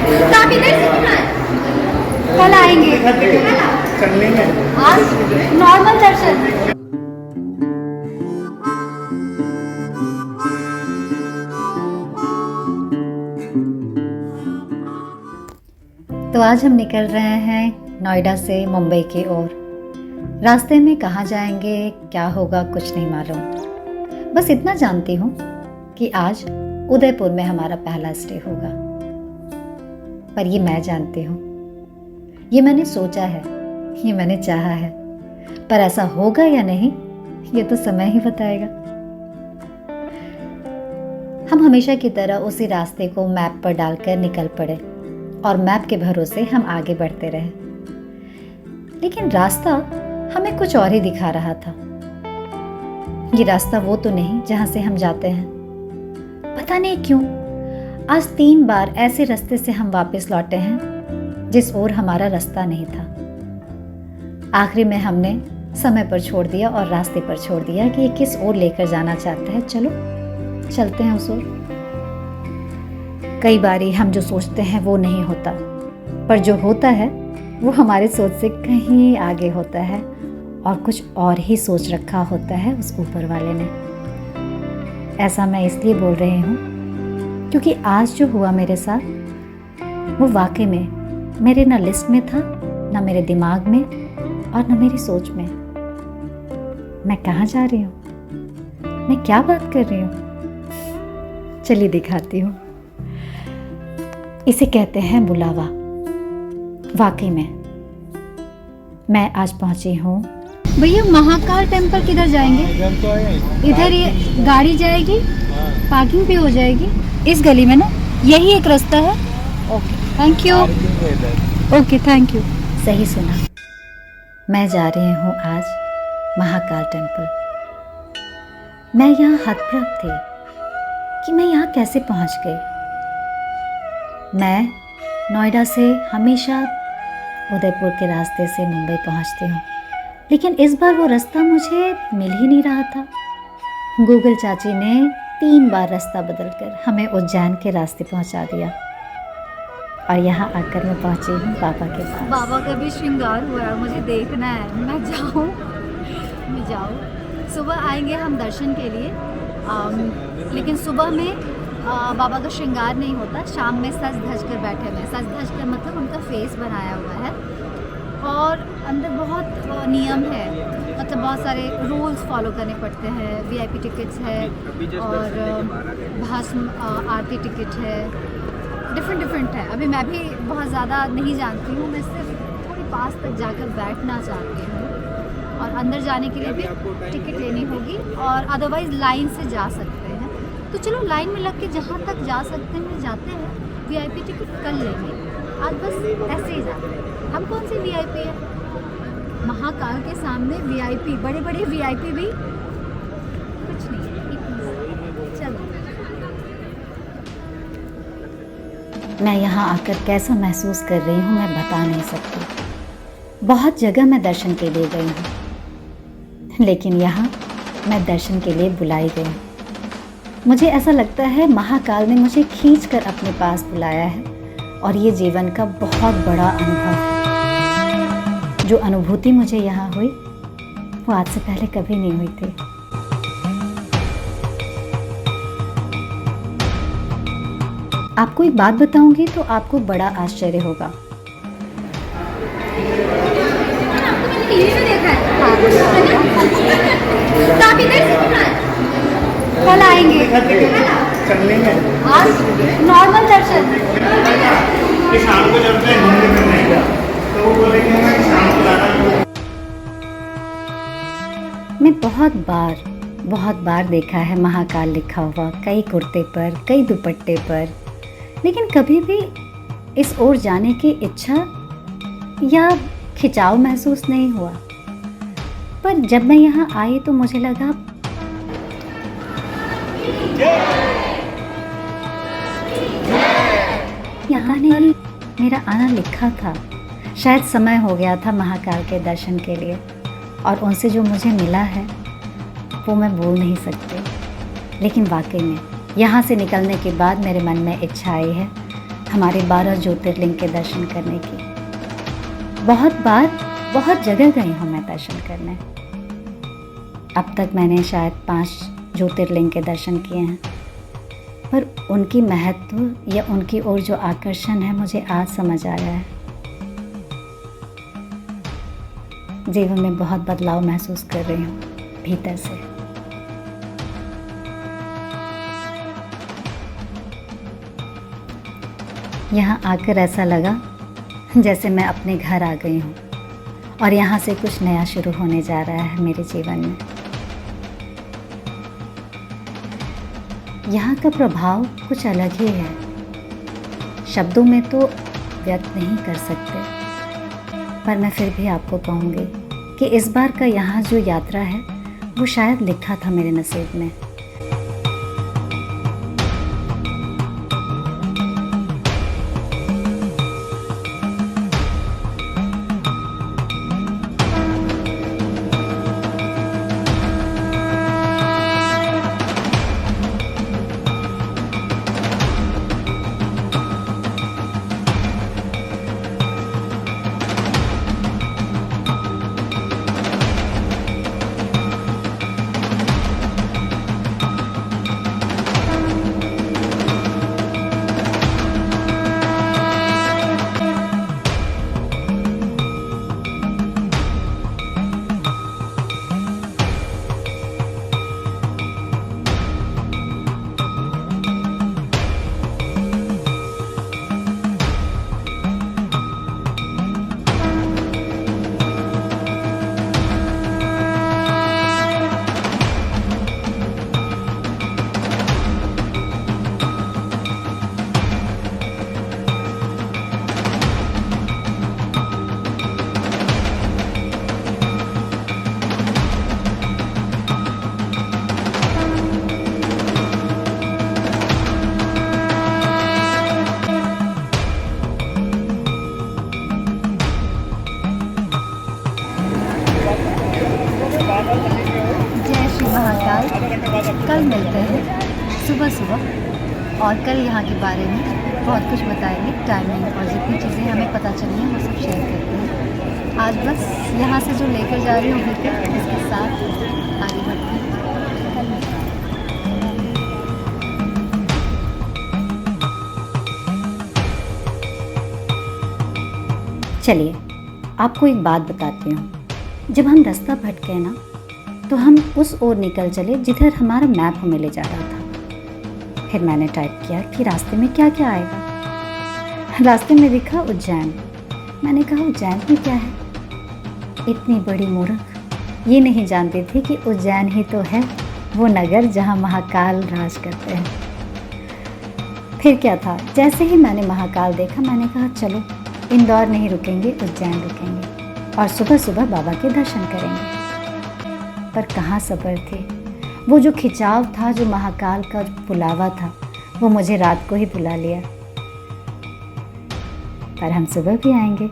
काफी देर से कहाँ है? कल आएंगे चलने में आज नॉर्मल दर्शन। तो आज हम निकल रहे हैं नोएडा से मुंबई की ओर। रास्ते में कहाँ जाएंगे, क्या होगा, कुछ नहीं मालूम। बस इतना जानती हूँ कि आज उदयपुर में हमारा पहला स्टे होगा। पर ये मैं जानती हूँ, ये मैंने सोचा है, ये मैंने चाहा है, पर ऐसा होगा या नहीं ये तो समय ही बताएगा। हम हमेशा की तरह उसी रास्ते को मैप पर डालकर निकल पड़े और मैप के भरोसे हम आगे बढ़ते रहे। लेकिन रास्ता हमें कुछ और ही दिखा रहा था। ये रास्ता वो तो नहीं जहां से हम जाते हैं। पता नहीं क्यों आज 3 बार ऐसे रास्ते से हम वापस लौटे हैं जिस ओर हमारा रास्ता नहीं था। आखिरी में हमने समय पर छोड़ दिया और रास्ते पर छोड़ दिया कि ये किस ओर लेकर जाना चाहता है। चलो चलते हैं उस ओर। कई बारी हम जो सोचते हैं वो नहीं होता, पर जो होता है वो हमारे सोच से कहीं आगे होता है और कुछ और ही सोच रखा होता है उस ऊपर वाले ने। ऐसा मैं इसलिए बोल रही हूँ क्योंकि आज जो हुआ मेरे साथ वो वाकई में मेरे ना लिस्ट में था, ना मेरे दिमाग में और ना मेरी सोच में। मैं कहाँ जा रही हूँ, मैं क्या बात कर रही हूँ, चलिए दिखाती हूँ। इसे कहते हैं बुलावा। वाकई में मैं आज पहुंची हूँ। भैया महाकाल टेम्पल किधर जाएंगे? इधर ये गाड़ी जाएगी, पार्किंग भी हो जाएगी इस गली में ना, यही एक रास्ता है। Okay thank you. Okay thank you. सही सुना, मैं जा रही हूँ आज महाकाल टेम्पल। मैं यहाँ हतप्रभ थी कि मैं यहाँ कैसे पहुँच गई। मैं नोएडा से हमेशा उदयपुर के रास्ते से मुंबई पहुँचती हूँ, लेकिन इस बार वो रास्ता मुझे मिल ही नहीं रहा था। गूगल चाची ने 3 बार रास्ता बदलकर हमें उज्जैन के रास्ते पहुँचा दिया और यहाँ आकर मैं पहुँची हूँ बाबा के पास। बाबा का भी श्रृंगार हुआ है, मुझे देखना है। मैं जाऊँ। सुबह आएंगे हम दर्शन के लिए, लेकिन सुबह में बाबा का श्रृंगार नहीं होता, शाम में सज धज कर बैठे हुए। सज धज कर मतलब उनका फेस बनाया हुआ है और अंदर बहुत नियम है, मतलब बहुत सारे रूल्स फॉलो करने पड़ते हैं। वीआईपी टिकट्स है और भस्म आरती टिकट है, डिफरेंट है। अभी मैं भी बहुत ज़्यादा नहीं जानती हूँ, मैं सिर्फ थोड़ी पास तक जाकर बैठना चाहती हूँ और अंदर जाने के लिए भी टिकट लेनी होगी और अदरवाइज़ लाइन से जा सकते हैं। तो चलो लाइन में लग के जहाँ तक जा सकते हैं जाते हैं, वीआईपी टिकट कर लेंगे। आज बस ऐसे ही जाते हैं। हम कौन सी वीआईपी है? महाकाल के सामने वीआईपी, बड़े बड़े वीआईपी भी कुछ नहीं है। चलो, मैं यहाँ आकर कैसा महसूस कर रही हूँ मैं बता नहीं सकती। बहुत जगह मैं दर्शन के लिए गई हूँ, लेकिन यहाँ मैं दर्शन के लिए बुलाई गई। मुझे ऐसा लगता है महाकाल ने मुझे खींचकर अपने पास बुलाया है और ये जीवन का बहुत बड़ा अनुभव है। जो अनुभूति मुझे यहाँ हुई वो आज से पहले कभी नहीं हुई थी। आपको एक बात बताऊंगी तो आपको बड़ा आश्चर्य होगा। कल आएंगे चलने में आज नॉर्मल दर्शन। शाम को जब मैं घूमने करने गया तो वो बोले कि हमें शाम को जाना। मैं बहुत बार देखा है महाकाल लिखा हुआ कई कुर्ते पर, कई दुपट्टे पर, लेकिन कभी भी इस ओर जाने की इच्छा या खिंचाव महसूस नहीं हुआ। पर जब मैं यहाँ आई तो मुझे लगा यहाँ नहीं, मेरा आना लिखा था। शायद समय हो गया था महाकाल के दर्शन के लिए और उनसे जो मुझे मिला है वो मैं बोल नहीं सकती। लेकिन वाकई में यहाँ से निकलने के बाद मेरे मन में इच्छा आई है हमारे 12 ज्योतिर्लिंग के दर्शन करने की। बहुत बार बहुत जगह गई हूँ मैं दर्शन करने। अब तक मैंने शायद 5 ज्योतिर्लिंग के दर्शन किए हैं, पर उनकी महत्व या उनकी ओर जो आकर्षण है मुझे आज समझ आया है। जीवन में बहुत बदलाव महसूस कर रही हूँ भीतर से। यहाँ आकर ऐसा लगा जैसे मैं अपने घर आ गई हूँ और यहाँ से कुछ नया शुरू होने जा रहा है मेरे जीवन में। यहाँ का प्रभाव कुछ अलग ही है, शब्दों में तो व्यक्त नहीं कर सकते, पर मैं फिर भी आपको कहूँगी कि इस बार का यहाँ जो यात्रा है वो शायद लिखा था मेरे नसीब में। जय श्री महाकाल। कल मिलते हैं सुबह सुबह और कल यहाँ के बारे में बहुत कुछ बताएंगे, टाइमिंग और जितनी चीज़ें हमें पता चली हैं वो सब शेयर करते हैं। आज बस यहाँ से जो लेकर जा रही हूँ होकर इसके साथ आगे बढ़ते हैं। चलिए आपको एक बात बताती हूँ। जब हम रास्ता भटके ना तो हम उस ओर निकल चले जिधर हमारा मैप हमें ले जा रहा था। फिर मैंने टाइप किया कि रास्ते में क्या क्या आएगा। रास्ते में दिखा उज्जैन। मैंने कहा उज्जैन में क्या है? इतनी बड़ी मूर्ख, ये नहीं जानती थी कि उज्जैन ही तो है वो नगर जहाँ महाकाल राज करते हैं। फिर क्या था, जैसे ही मैंने महाकाल देखा मैंने कहा चलो इंदौर नहीं रुकेंगे, उज्जैन रुकेंगे और सुबह सुबह बाबा के दर्शन करेंगे। पर कहाँ सब्र थी, वो जो खिंचाव था, जो महाकाल का बुलावा था, वो मुझे रात को ही बुला लिया। पर हम सुबह भी आएंगे।